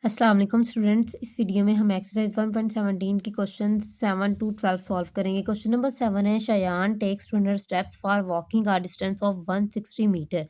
अस्सलाम वालेकुम स्टूडेंट्स। इस वीडियो में हम एक्सरसाइज 1.17 के क्वेश्चन 7 to 12 सॉल्व करेंगे। क्वेश्चन नंबर 7 है, Shayan takes 200 steps for walking a distance of 160 metre.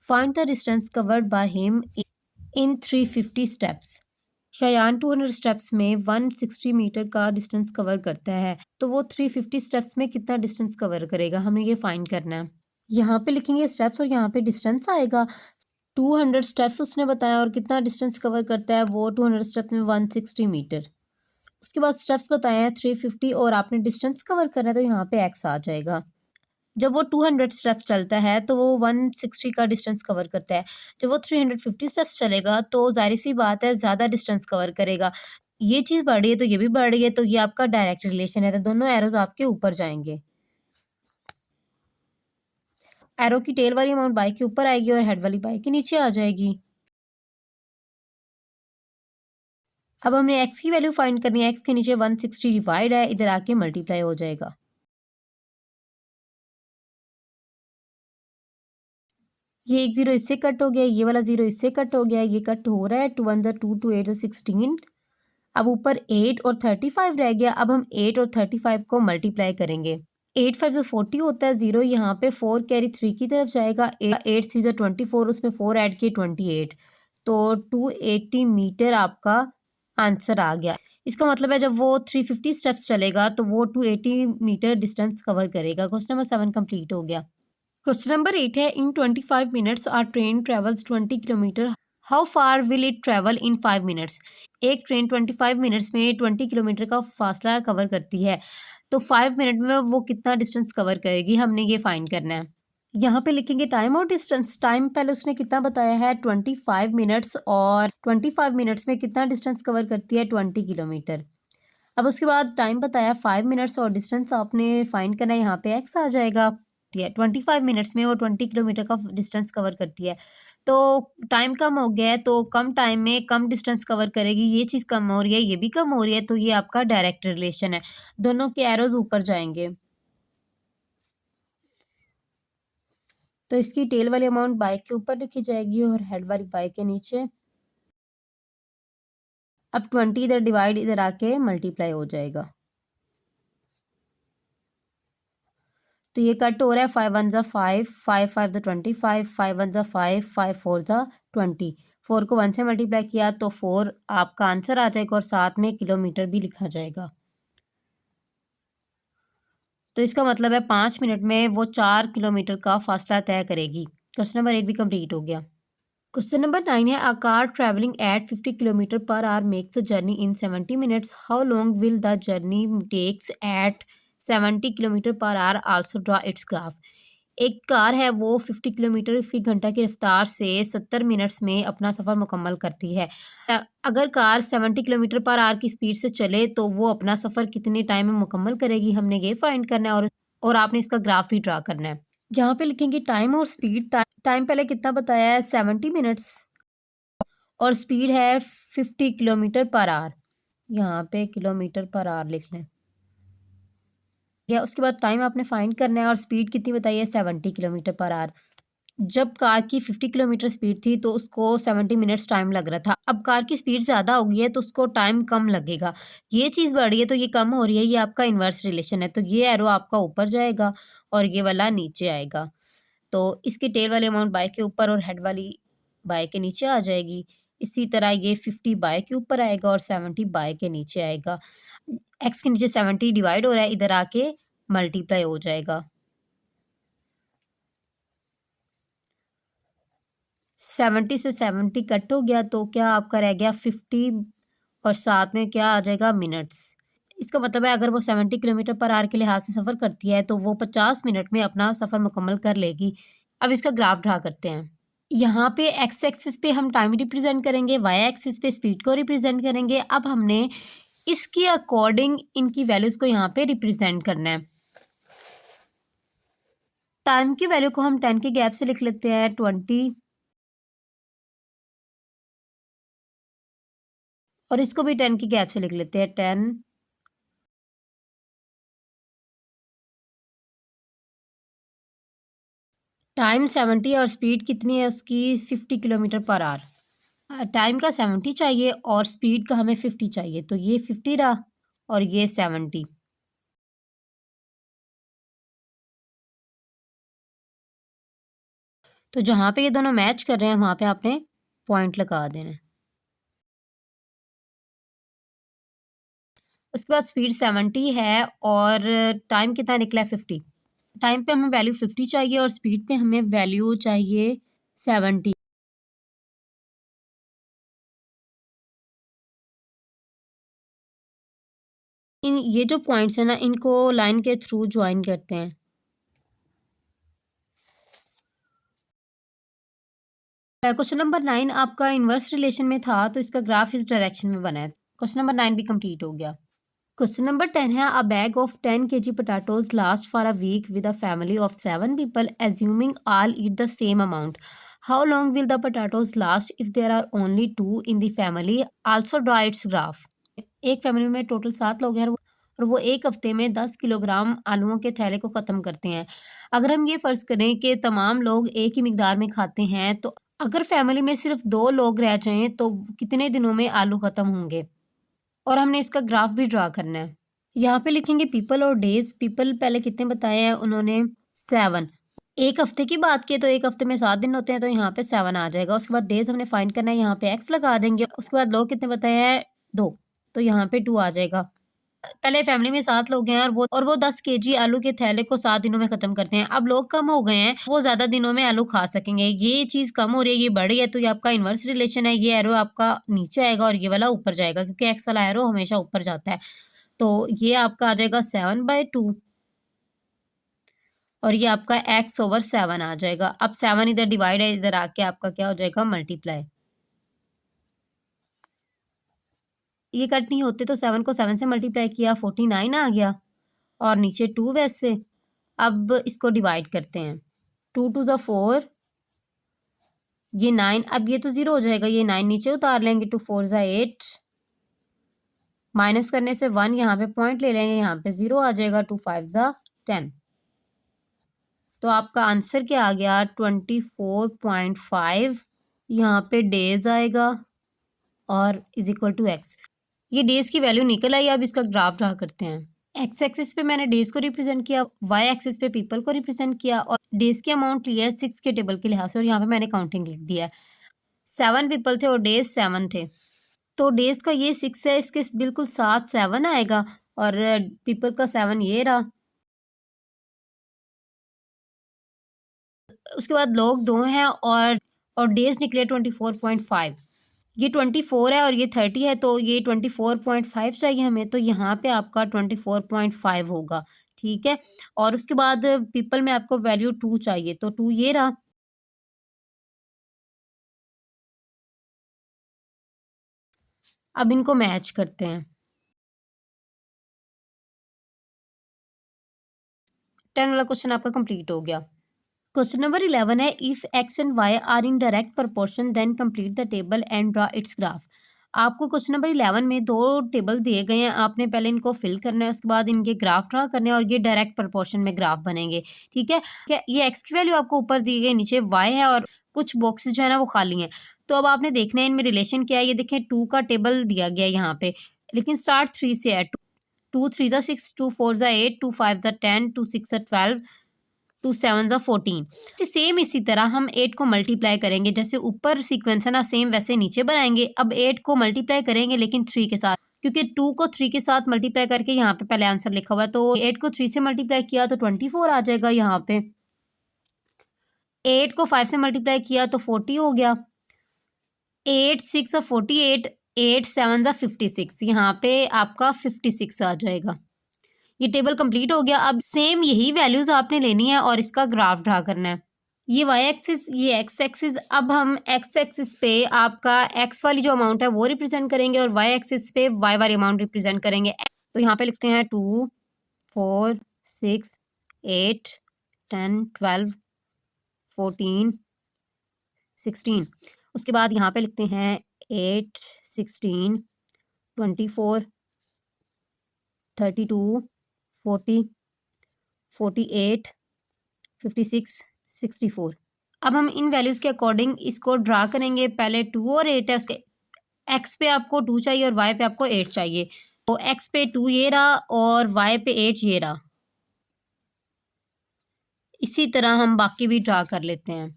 Find the distance covered by him in 350 steps. Shayan 200 steps में 160 मीटर का डिस्टेंस कवर करता है, तो वो 350 स्टेप्स में कितना डिस्टेंस कवर करेगा, हमने ये फाइंड करना है। यहाँ पे लिखेंगे स्टेप्स और यहाँ पे डिस्टेंस आएगा। 200 स्टेप्स उसने बताया और कितना डिस्टेंस कवर करता है वो 200 स्टेप्स में 160 मीटर। उसके बाद स्टेप्स बताए हैं 350 और आपने डिस्टेंस कवर करना है, तो यहाँ पे एक्स आ जाएगा। जब वो 200 स्टेप्स चलता है तो वो 160 का डिस्टेंस कवर करता है। जब वो 350 स्टेप्स चलेगा तो जाहिर सी बात है ज़्यादा डिस्टेंस कवर करेगा। ये चीज़ बढ़ रही है तो ये भी बढ़ रही है, तो ये आपका डायरेक्ट रिलेशन है, तो दोनों एरोज आपके ऊपर जाएंगे। एरो की टेल वाली अमाउंट बाइक के ऊपर आएगी और हेड वाली बाइक के नीचे आ जाएगी। अब हमने x की वैल्यू फाइंड करनी है। x के नीचे 160 डिवाइड है, इधर आके मल्टीप्लाई हो जाएगा। ये एक जीरो इससे कट हो गया, ये वाला जीरो इससे कट हो गया, ये कट हो रहा है। 2 1 2 2 8 16। अब ऊपर 8 और 35 रह गया। अब हम 8 और 35 को मल्टीप्लाई करेंगे। 8 5 40 होता है, जीरो यहाँ पे 4 कैरी 3 की तरफ जाएगा। 8 6 24, उसमें 4 ऐड किए 28, तो 280 मीटर आपका आंसर आ गया। इसका मतलब है जब वो 350 स्टेप्स चलेगा तो वो 280 मीटर डिस्टेंस कवर करेगा। क्वेश्चन नंबर 7 कंप्लीट हो गया। क्वेश्चन नंबर 8 है, in 25 minutes our train travels 20 kilometre, how far will it travel in 5 minutes. एक ट्रेन 25 मिनट्स में 20 किलोमीटर का फासला कवर करती है, तो 5 मिनट में वो कितना डिस्टेंस कवर करेगी, हमने ये फाइंड करना है। यहाँ पे लिखेंगे टाइम और डिस्टेंस। टाइम पहले उसने कितना बताया है 25 मिनट्स, और 25 मिनट्स में कितना डिस्टेंस कवर करती है 20 किलोमीटर। अब उसके बाद टाइम बताया 5 मिनट्स और डिस्टेंस आपने फाइंड करना है, यहाँ पे एक्स आ जाएगा। 25 मिनट्स में वो 20 किलोमीटर का डिस्टेंस कवर करती है, तो टाइम कम हो गया है, तो कम टाइम में कम डिस्टेंस कवर करेगी। ये चीज़ कम हो रही है, ये भी कम हो रही है, तो ये आपका डायरेक्ट रिलेशन है। दोनों के एरोज ऊपर जाएंगे। तो इसकी टेल वाली अमाउंट बाइक के ऊपर लिखी जाएगी और हेड वाली बाइक के नीचे। अब 20 इधर डिवाइड, इधर आके मल्टीप्लाई हो जाएगा, तो ये कट हो रहा है। 5 1 5, 5 5 25, 5 1 5, 5 4 20। 4 को 1 से मल्टीप्लाई किया तो 4 आपका आंसर आ जाएगा और साथ में किलोमीटर भी लिखा जाएगा। तो इसका मतलब है 5 मिनट में वो 4 किलोमीटर का फासला तय करेगी। क्वेश्चन नंबर 8 भी कंप्लीट हो गया। क्वेश्चन नंबर 9 है, a car travelling at 50 kilometre per hour makes a journey in 70 minutes, how long will the journey takes at 70 kilometre per hour, also draw its graph. एक car है, वो 50 kilometre फी घंटा की रफ्तार से 70 मिनट्स में अपना सफ़र मुकम्मल करती है। अगर कार 70 किलोमीटर पर आवर की स्पीड से चले तो वो अपना सफ़र कितने टाइम में मुकम्मल करेगी, हमने ये फाइंड करना है, और आपने इसका ग्राफ भी ड्रा करना है। यहाँ पे लिखेंगे टाइम और स्पीड। टाइम पहले कितना बताया है 70 मिनट्स, और स्पीड है 50 किलोमीटर पर आवर। यहाँ पे किलोमीटर पर आवर लिख लें या उसके बाद टाइम आपने फाइंड करना है, और स्पीड कितनी बताई है 70 किलोमीटर पर आवर। जब कार की 50 किलोमीटर स्पीड थी तो उसको 70 मिनट्स टाइम लग रहा था। अब कार की स्पीड ज़्यादा हो गई है तो उसको टाइम कम लगेगा। ये चीज़ बढ़ रही है तो ये कम हो रही है, ये आपका इन्वर्स रिलेशन है, तो ये एरो आपका ऊपर जाएगा और ये वाला नीचे आएगा। तो इसकी टेल वाली अमाउंट बाय के ऊपर और हेड वाली बाय के नीचे आ जाएगी। इसी तरह ये 50 बाय के ऊपर आएगा और 70 बाय के नीचे आएगा। एक्स के नीचे 70 डिवाइड हो रहा है, इधर आके मल्टीप्लाई हो जाएगा। 70 से 70 कट हो गया, तो क्या आपका रह गया 50, और साथ में क्या आ जाएगा मिनट्स। इसका मतलब है अगर वो 70 किलोमीटर पर आवर के लिहाज से सफ़र करती है तो वो 50 मिनट में अपना सफ़र मुकम्मल कर लेगी। अब इसका ग्राफ ड्रा करते हैं। यहाँ पे एक्स एक्सिस पे हम टाइम रिप्रेजेंट करेंगे, वाई एक्सिस पे स्पीड को रिप्रेजेंट करेंगे। अब हमने इसके अकॉर्डिंग इनकी वैल्यूज़ को यहाँ पे रिप्रेजेंट करना है। टाइम की वैल्यू को हम 10 के गैप से लिख लेते हैं 20, और इसको भी 10 के गैप से लिख लेते हैं 10। टाइम 70 और स्पीड कितनी है उसकी 50 किलोमीटर पर आवर। टाइम का 70 चाहिए और स्पीड का हमें 50 चाहिए, तो ये 50 रहा और ये 70। तो जहाँ पे ये दोनों मैच कर रहे हैं वहाँ पे आपने पॉइंट लगा देना है। उसके बाद स्पीड 70 है और टाइम कितना निकला है 50। टाइम पे हमें वैल्यू 50 चाहिए और स्पीड पे हमें वैल्यू चाहिए 70। ये जो पॉइंट्स है ना, इनको लाइन के थ्रू ज्वाइन करते हैं। क्वेश्चन नंबर 9 आपका इनवर्स रिलेशन में था, तो इसका ग्राफ इस डायरेक्शन में बना है। क्वेश्चन नंबर 9 भी कंप्लीट हो गया। क्वेश्चन नंबर 10 है, a bag of 10 kg potatoes last for a week with a family of 7 people assuming all eat the same amount. How long will the potatoes last if there are only 2 in the family? Also draw its graph. एक family में total 7 लोग हैं और वो एक हफ्ते में 10 kilogram आलूओं के थैले को ख़त्म करते हैं। अगर हम ये फ़र्ज़ करें कि तमाम लोग एक ही मिकदार में खाते हैं, तो अगर फैमिली में सिर्फ 2 लोग रह जाएँ, तो कितने दिनों में आलू ख़त्म होंगे? और हमने इसका ग्राफ भी ड्रा करना है। यहाँ पे लिखेंगे पीपल और डेज़। पीपल पहले कितने बताए हैं उन्होंने? 7। एक हफ्ते की बात की तो एक हफ्ते में 7 दिन होते हैं, तो यहाँ पे 7 आ जाएगा। उसके बाद डेज़ हमने फाइंड करना है, यहाँ पे एक्स लगा देंगे। उसके बाद लोग कितने बताए हैं? 2, तो यहाँ पे 2 आ जाएगा। पहले फैमिली में 7 लोग हैं और वो 10 केजी आलू के थैले को 7 दिनों में खत्म करते हैं। अब लोग कम हो गए हैं, वो ज़्यादा दिनों में आलू खा सकेंगे। ये चीज़ कम हो रही है, ये बढ़ रही है, तो ये आपका इनवर्स रिलेशन है। ये एरो आपका नीचे आएगा और ये वाला ऊपर जाएगा, क्योंकि एक्स वाला एरो हमेशा ऊपर जाता है। तो ये आपका आ जाएगा 7/2 और ये आपका एक्स ओवर 7 आ जाएगा। अब 7 इधर डिवाइड है, इधर आके आपका क्या हो जाएगा? मल्टीप्लाई। ये कट नहीं होते, तो 7 को 7 से मल्टीप्लाई किया, 49 आ गया और नीचे 2 वैसे। अब इसको डिवाइड करते हैं। 2 टू ज़ 4, ये 9। अब ये तो 0 हो जाएगा, ये 9 नीचे उतार लेंगे। 2 4 ज़ 8, माइनस करने से 1 यहाँ पे पॉइंट ले लेंगे, यहाँ पे 0 आ जाएगा। 2 5 ज़ 10। तो आपका आंसर क्या आ गया? 24.5। यहाँ पे डेज आएगा और इज इक्वल टू एक्स। ये डेज की वैल्यू निकल आई। अब इसका ग्राफ ड्रा करते हैं। एक्स एक्सिस पे मैंने डेज को रिप्रेजेंट किया, वाई एक्सिस पे पीपल को रिप्रेजेंट किया और डेज की अमाउंट लिया है 6 के टेबल के लिहाज से और यहाँ पे मैंने काउंटिंग लिख दिया है। 7 पीपल थे और डेज 7 थे, तो डेज का ये 6 है, इसके बिल्कुल साथ 7 आएगा और पीपल का 7 ये रहा। उसके बाद लोग 2 हैं और डेज निकले 24.5। ये 24 है और ये 30 है, तो ये 24.5 चाहिए हमें, तो यहाँ पे आपका 24.5 होगा। ठीक है, और उसके बाद पीपल में आपको वैल्यू 2 चाहिए, तो 2 ये रहा। अब इनको मैच करते हैं। 10 वाला क्वेश्चन आपका कंप्लीट हो गया। क्वेश्चन नंबर 11 है, if x and y are in direct proportion then complete the table and draw its graph. आपको क्वेश्चन नंबर 11 में 2 टेबल दिए गए हैं, आपने पहले इनको फिल करना है, उसके बाद इनके ग्राफ ड्रा करने हैं और ये डायरेक्ट प्रोपोर्शन में ग्राफ बनेंगे। ठीक है, ये एक्स की वैल्यू आपको ऊपर दी गई, नीचे वाई है और कुछ बॉक्सेस जो है ना वो खाली हैं। तो अब आपने देखना है इनमें रिलेशन क्या है। ये देखें 2 का टेबल दिया गया है यहाँ पे, लेकिन स्टार्ट 3 से है। 2 3 ज़ा 6, 2 4 ज़ा 8, 2 5 ज़ा 10, 2 6 ज़ा 12, 2 7 ज़ा 14। सेम इसी तरह हम 8 को मल्टीप्लाई करेंगे, जैसे ऊपर सीक्वेंस है ना सेम वैसे नीचे बनाएंगे। अब 8 को मल्टीप्लाई करेंगे लेकिन 3 के साथ, क्योंकि 2 को 3 के साथ मल्टीप्लाई करके यहाँ पे पहले आंसर लिखा हुआ है, तो 8 को 3 से मल्टीप्लाई किया तो 24 आ जाएगा। यहाँ पे 8 को 5 से मल्टीप्लाई किया तो 40 हो गया। 8 6 और 48, 8 7 ज़ा 56, यहाँ पे आपका 56 आ जाएगा। ये टेबल कंप्लीट हो गया। अब सेम यही वैल्यूज आपने लेनी है और इसका ग्राफ ड्रा करना है। ये वाई एक्सिस, ये एक्स एक्सिस। अब हम एक्स एक्सिस पे आपका एक्स वाली जो अमाउंट है वो रिप्रेजेंट करेंगे और वाई एक्सिस पे वाई वाली अमाउंट रिप्रेजेंट करेंगे। तो यहाँ पे लिखते हैं 2 4 6 8 10 12 14 16। उसके बाद यहाँ पे लिखते हैं 8 16 24 32 40 48 56 64। अब हम इन वैल्यूज़ के अकॉर्डिंग इसको ड्रा करेंगे। पहले 2 और 8 है, उसके एक्स पे आपको 2 चाहिए और वाई पे आपको 8 चाहिए। तो एक्स पे 2 ये रहा और वाई पे 8 ये रहा। इसी तरह हम बाकी भी ड्रा कर लेते हैं।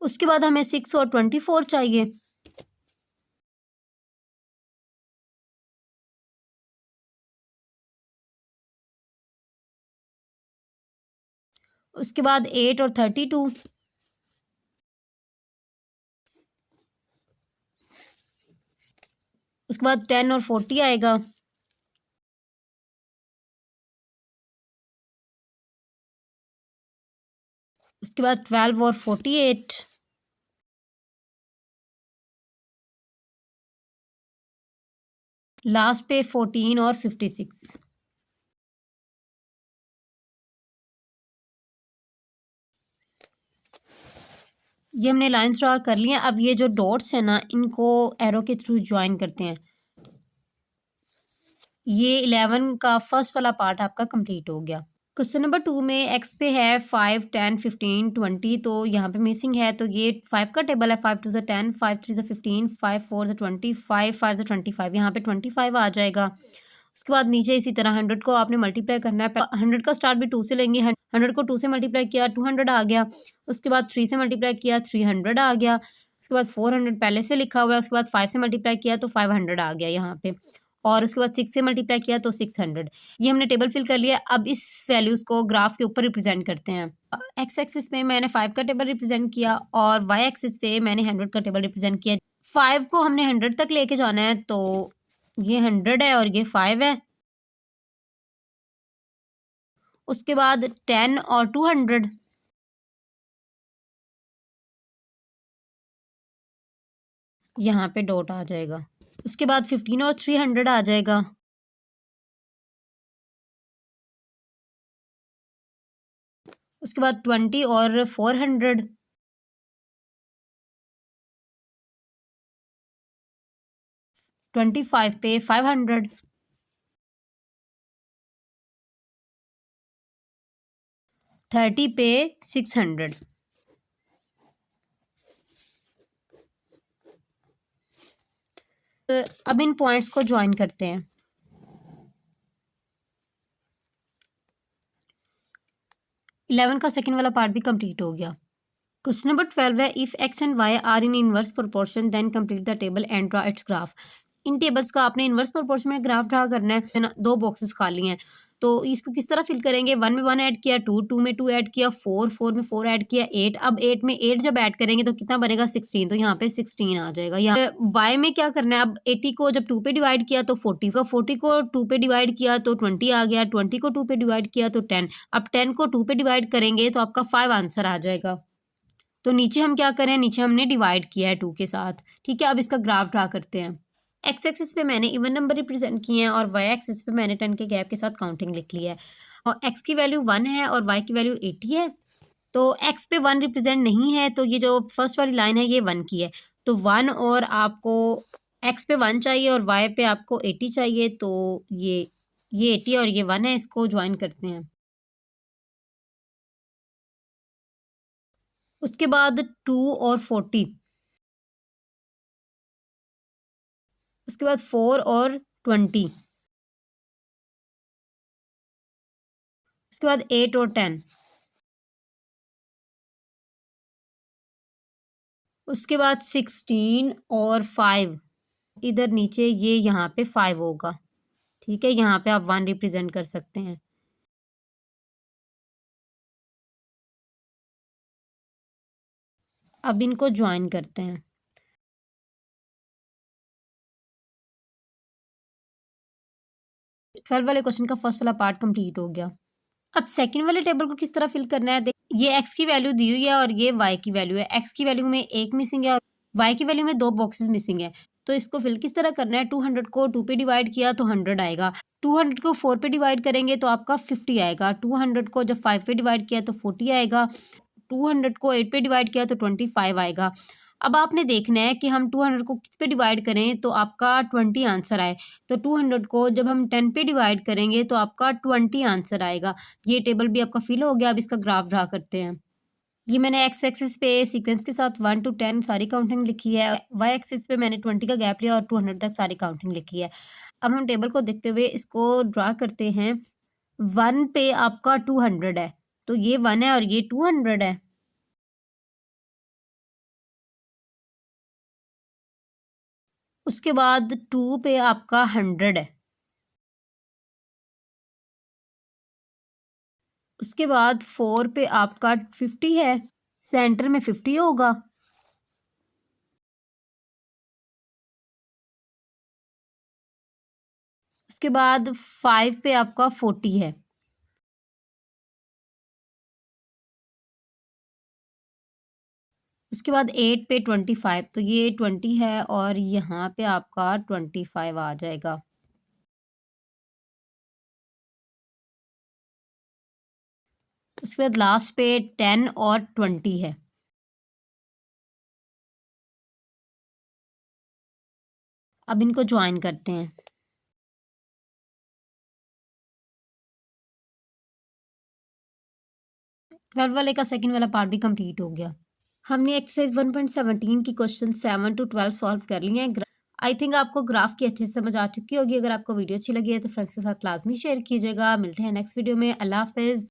उसके बाद हमें 6 और 24 चाहिए। उसके बाद 8 और 32। उसके बाद 10 और 40 आएगा। उसके बाद 12 और 48। लास्ट पे 14 और 56। ये हमने लाइंस ड्रा कर लिए। अब ये जो डॉट्स है ना, इनको एरो के थ्रू ज्वाइन करते हैं। ये 11 का फर्स्ट वाला पार्ट आपका कंप्लीट हो गया। क्वेश्चन नंबर 2 में एक्स पे है 5, 10, 15, 20, तो यहाँ पे मिसिंग है। तो ये 5 का टेबल है। 5 2 ज़ा 10, 5 3 ज़ा 15, 5 4 ज़ा 20, 5 5 ज़ा 25। यहाँ पे 25 आ जाएगा। उसके बाद नीचे इसी तरह 100 को आपने मल्टीप्लाई करना है। 100 का स्टार्ट भी 2 से लेंगे। 100 को 2 से मल्टीप्लाई किया 200 आ गया। उसके बाद 3 से मल्टीप्लाई किया 300 आ गया। उसके बाद 400 पहले से लिखा हुआ है। उसके बाद 5 से मल्टीप्लाई किया तो 500 आ गया यहाँ पे। और उसके बाद 6 से मल्टीप्लाई किया तो 600। ये हमने टेबल फिल कर लिया। अब इस वैल्यूज़ को ग्राफ के ऊपर रिप्रेजेंट करते हैं। एक्स एक्सिस पे मैंने 5 का टेबल रिप्रेजेंट किया और वाई एक्सिस पे मैंने 100 का टेबल रिप्रेजेंट किया। 5 को हमने 100 तक लेके जाना है, तो ये 100 है और ये 5 है। उसके बाद 10 और 200। यहाँ पे डॉट आ जाएगा। उसके बाद 15 और 300 आ जाएगा। उसके बाद 20 और 400। 25 पे 500। 30 पे 600। अब इन पॉइंट्स को ज्वाइन करते हैं। 11 का सेकंड वाला पार्ट भी कंप्लीट हो गया। क्वेश्चन नंबर 12 है if x and y are in inverse proportion then complete the table and draw its graph. इन टेबल्स का आपने इनवर्स प्रोपोर्शन में ग्राफ ड्रा करना है ना। 2 बॉक्सेस खाली हैं, तो इसको किस तरह फिल करेंगे। 1 में 1 ऐड किया, 2 में 2 ऐड किया, 4 में 4 ऐड किया, 8। अब 8 में 8 जब ऐड करेंगे तो कितना बनेगा 16। तो यहाँ पे 16 आ जाएगा। यहाँ वाई में क्या करना है। अब 80 को जब 2 पे डिवाइड किया तो 40 का, 40 को 2 पे डिवाइड किया तो 20 आ गया, 20 को 2 पे डिवाइड किया तो 10। अब 10 को 2 पे डिवाइड करेंगे तो आपका 5 आंसर आ जाएगा। तो नीचे हम क्या करें, नीचे हमने डिवाइड किया है 2 के साथ। ठीक है, अब इसका ग्राफ ड्रा करते हैं। एक्स एक्सिस पे मैंने इवन नंबर रिप्रेजेंट किए हैं और वाई एक्सिस पे मैंने 10 के गैप के साथ काउंटिंग लिख ली है। और एक्स की वैल्यू 1 है और वाई की वैल्यू 80 है। तो एक्स पे 1 रिप्रेजेंट नहीं है, तो ये जो फर्स्ट वाली लाइन है ये 1 की है। तो 1 और आपको एक्स पे 1 चाहिए और वाई पे आपको 80 चाहिए। तो ये 80 और ये 1 है, इसको ज्वाइन करते हैं। उसके बाद 2 और 40। उसके बाद 4 और 20। उसके बाद 8 और 10। उसके बाद 16 और 5। इधर नीचे ये यहाँ पे 5 होगा। ठीक है, यहाँ पे आप 1 रिप्रेजेंट कर सकते हैं। अब इनको ज्वाइन करते हैं। 12 वाले क्वेश्चन का फर्स्ट वाला पार्ट कंप्लीट हो गया। अब सेकंड वाले टेबल को किस तरह फिल करना है। ये एक्स की वैल्यू दी हुई है और ये वाई की वैल्यू है। एक्स की वैल्यू में 1 मिसिंग है और वाई की वैल्यू में 2 बॉक्सेस मिसिंग है। तो इसको फिल किस तरह करना है। 200 को 2 पे डिवाइड किया तो 100 आएगा। 200 को 4 पे डिवाइड करेंगे तो आपका 50 आएगा। 200 को जब 5 पे डिवाइड किया तो 40 आएगा। 200 को 8 पे डिवाइड किया तो 25 आएगा। अब आपने देखना है कि हम 200 को किस पे डिवाइड करें तो आपका 20 आंसर आए। तो 200 को जब हम 10 पे डिवाइड करेंगे तो आपका 20 आंसर आएगा। ये टेबल भी आपका फिल हो गया। अब इसका ग्राफ ड्रा करते हैं। ये मैंने एक्स एक्सिस पे सीक्वेंस के साथ 1 to 10 सारी काउंटिंग लिखी है। वाई एक्सिस पे मैंने 20 का गैप लिया और 200 तक सारी काउंटिंग लिखी है। अब हम टेबल को देखते हुए इसको ड्रा करते हैं। 1 पे आपका 200 है, तो ये 1 है और ये 200 है। उसके बाद 2 पे आपका 100 है। उसके बाद 4 पे आपका 50 है, सेंटर में 50 होगा। उसके बाद 5 पे आपका 40 है। उसके बाद 8 पे 25, तो ये 20 है और यहाँ पे आपका 25 आ जाएगा। उसके बाद लास्ट पे 10 और 20 है। अब इनको ज्वाइन करते हैं। 12 वाले का सेकंड वाला पार्ट भी कंप्लीट हो गया। हमने एक्सरसाइज 1.17 की क्वेश्चन 7 to 12 सॉल्व कर लिए हैं। आई थिंक आपको ग्राफ की अच्छी से समझ आ चुकी होगी। अगर आपको वीडियो अच्छी लगी है तो फ्रेंड्स के साथ लाजमी शेयर कीजिएगा। मिलते हैं नेक्स्ट वीडियो में। अल्लाह हाफिज़।